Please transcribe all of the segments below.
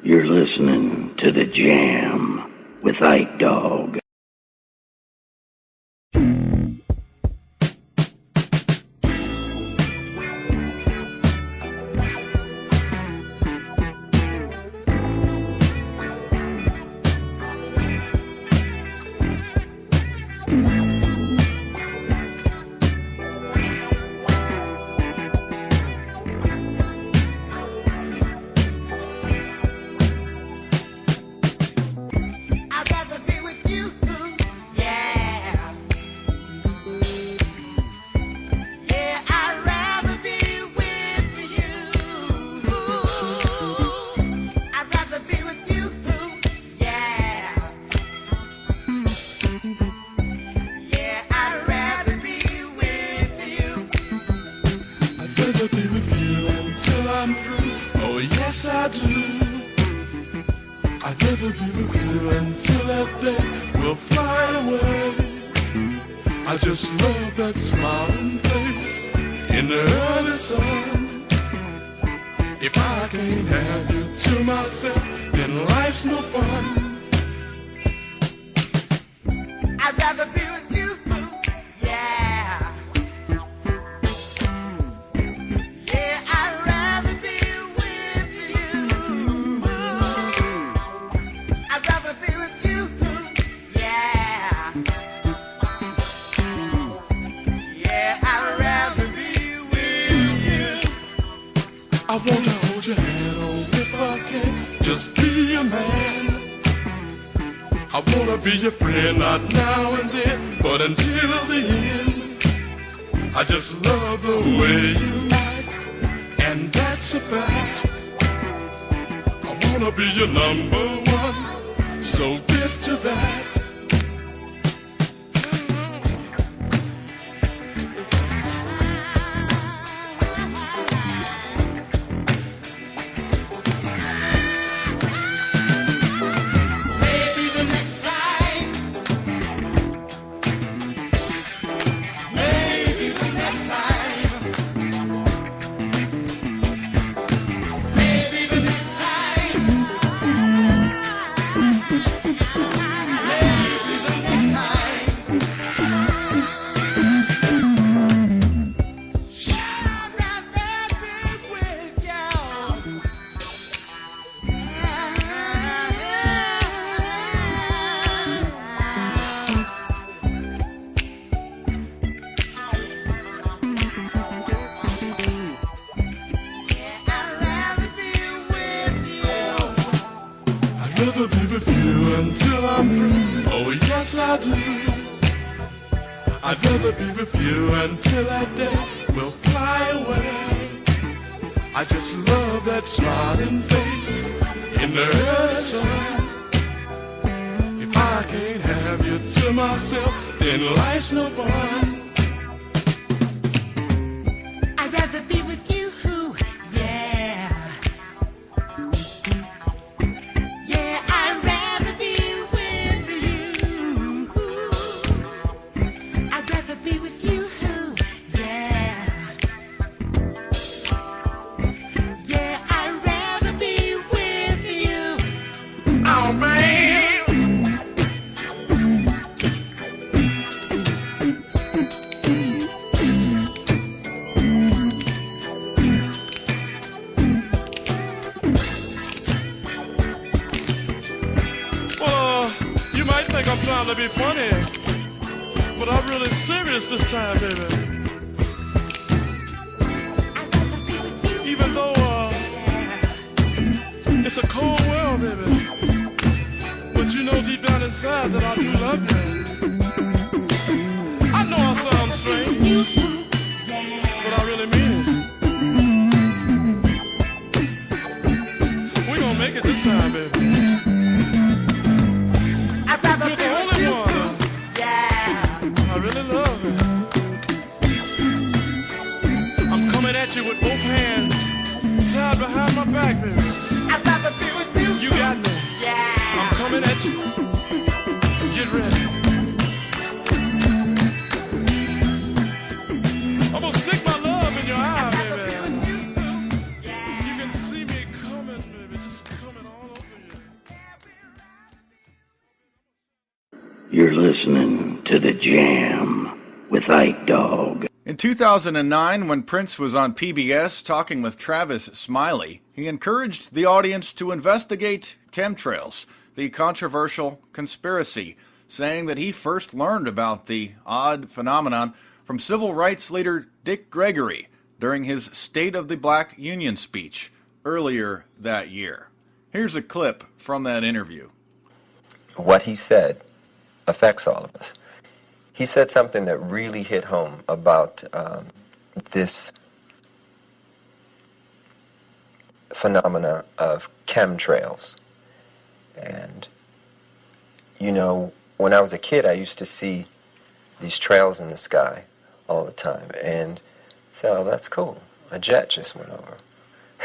You're listening to The Jam with Ike Dog. This time, baby. Even though it's a cold world, baby, but you know deep down inside that I do love you. I know I sound strange, but I really mean it. We're gonna make it this time, baby. You're the only one I really love. At you with both hands tied behind my back, baby. I'd rather be with you. You got me. Yeah. I'm coming at you. Get ready. I'm gonna stick my love in your eye, baby. You. Yeah. You can see me coming, baby. Just coming all You're listening to The Jam with Ike Dog. In 2009, when Prince was on PBS talking with Travis Smiley, he encouraged the audience to investigate chemtrails, the controversial conspiracy, saying that he first learned about the odd phenomenon from civil rights leader Dick Gregory during his State of the Black Union speech earlier that year. Here's a clip from that interview. What he said affects all of us. He said something that really hit home about this phenomena of chemtrails. And, you know, when I was a kid, I used to see these trails in the sky all the time. And so, oh, that's cool. A jet just went over.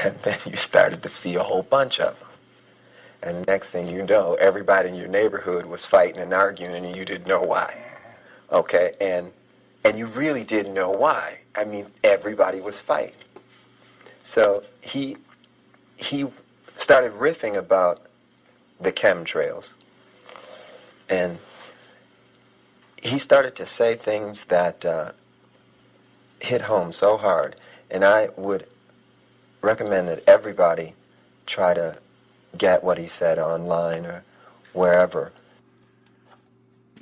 And then you started to see a whole bunch of them. And next thing you know, everybody in your neighborhood was fighting and arguing, and you didn't know why. Okay, and you really didn't know why. I mean, everybody was fighting. So he started riffing about the chemtrails, and he started to say things that hit home so hard. And I would recommend that everybody try to get what he said online or wherever.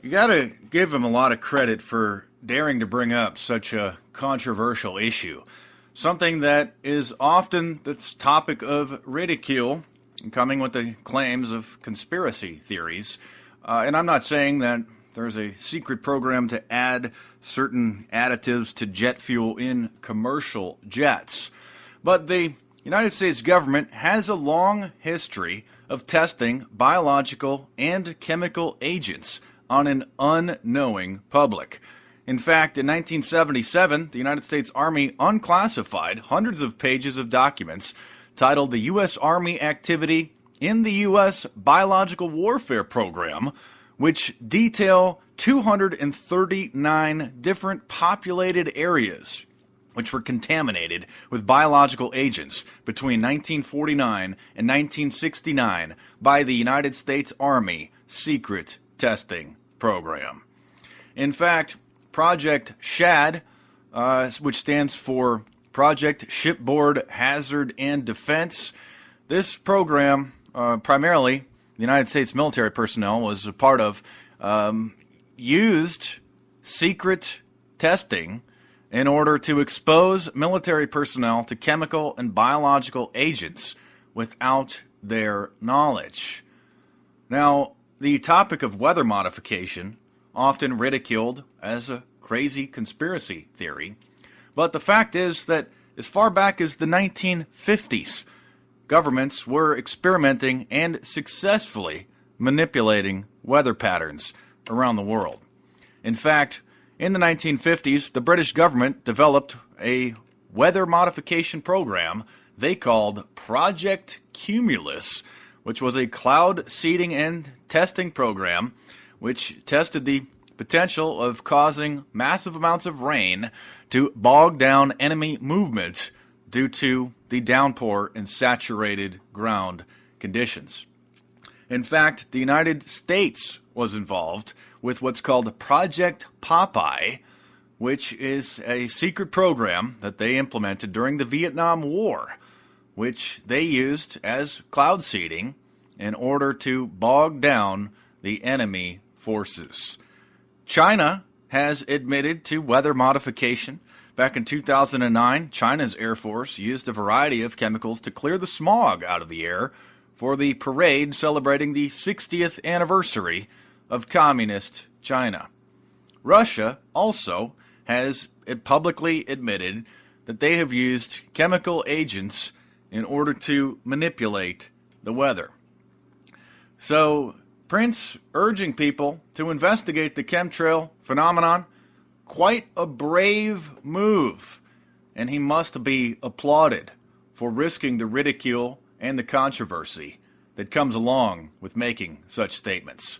You gotta give him a lot of credit for daring to bring up such a controversial issue. Something that is often the topic of ridicule, coming with the claims of conspiracy theories. And I'm not saying that there's a secret program to add certain additives to jet fuel in commercial jets. But the United States government has a long history of testing biological and chemical agents on an unknowing public. In fact, in 1977, the United States Army unclassified hundreds of pages of documents titled the U.S. Army Activity in the U.S. Biological Warfare Program, which detail 239 different populated areas which were contaminated with biological agents between 1949 and 1969 by the United States Army Secret Testing Program. In fact, Project SHAD, which stands for Project Shipboard Hazard and Defense, this program, primarily the United States military personnel was a part of, used secret testing in order to expose military personnel to chemical and biological agents without their knowledge. Now, the topic of weather modification, often ridiculed as a crazy conspiracy theory, but the fact is that as far back as the 1950s, governments were experimenting and successfully manipulating weather patterns around the world. In fact, in the 1950s, the British government developed a weather modification program they called Project Cumulus, which was a cloud seeding and testing program which tested the potential of causing massive amounts of rain to bog down enemy movement due to the downpour and saturated ground conditions. In fact, the United States was involved with what's called Project Popeye, which is a secret program that they implemented during the Vietnam War, which they used as cloud seeding in order to bog down the enemy forces. China has admitted to weather modification. Back in 2009, China's Air Force used a variety of chemicals to clear the smog out of the air for the parade celebrating the 60th anniversary of Communist China. Russia also has publicly admitted that they have used chemical agents in order to manipulate the weather. So, Prince urging people to investigate the chemtrail phenomenon, quite a brave move, and he must be applauded for risking the ridicule and the controversy that comes along with making such statements.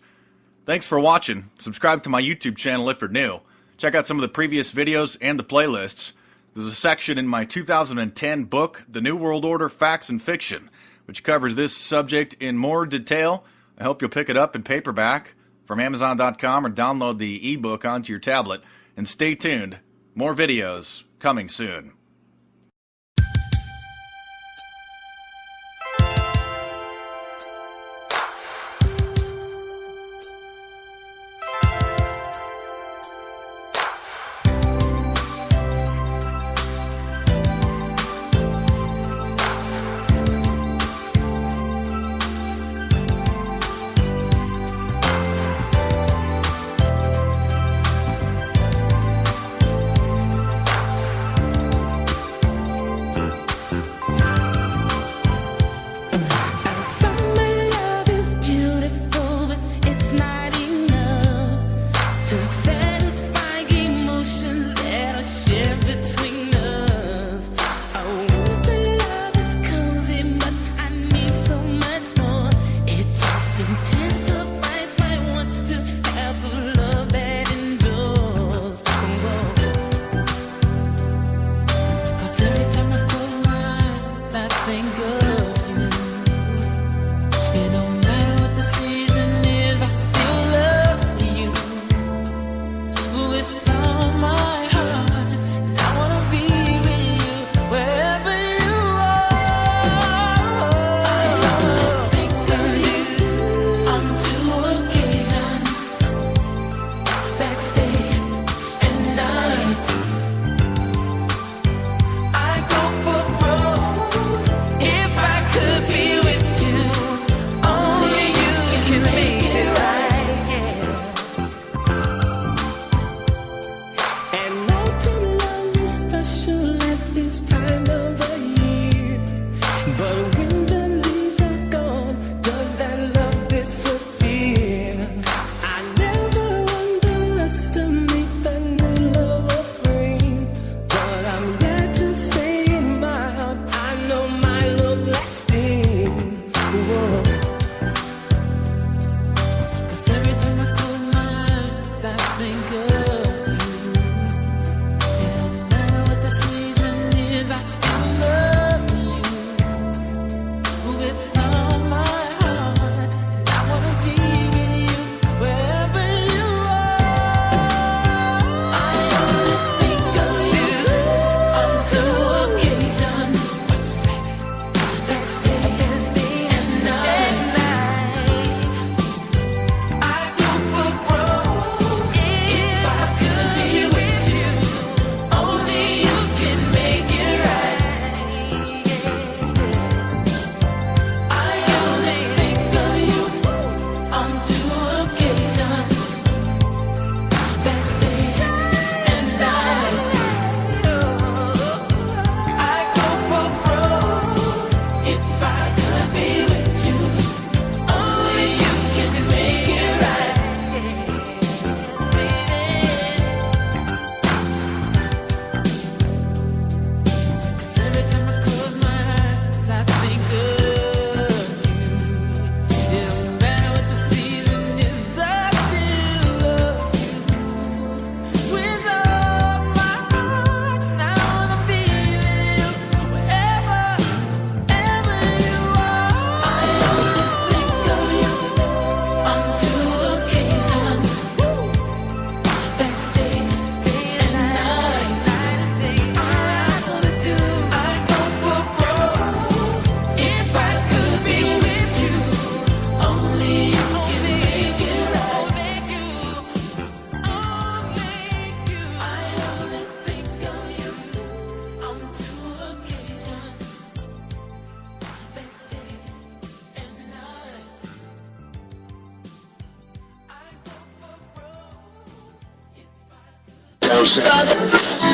Thanks for watching. Subscribe to my YouTube channel if you're new. Check out some of the previous videos and the playlists. There's a section in my 2010 book, The New World Order, Facts and Fiction, which covers this subject in more detail. I hope you'll pick it up in paperback from Amazon.com or download the ebook onto your tablet. And stay tuned. More videos coming soon. House.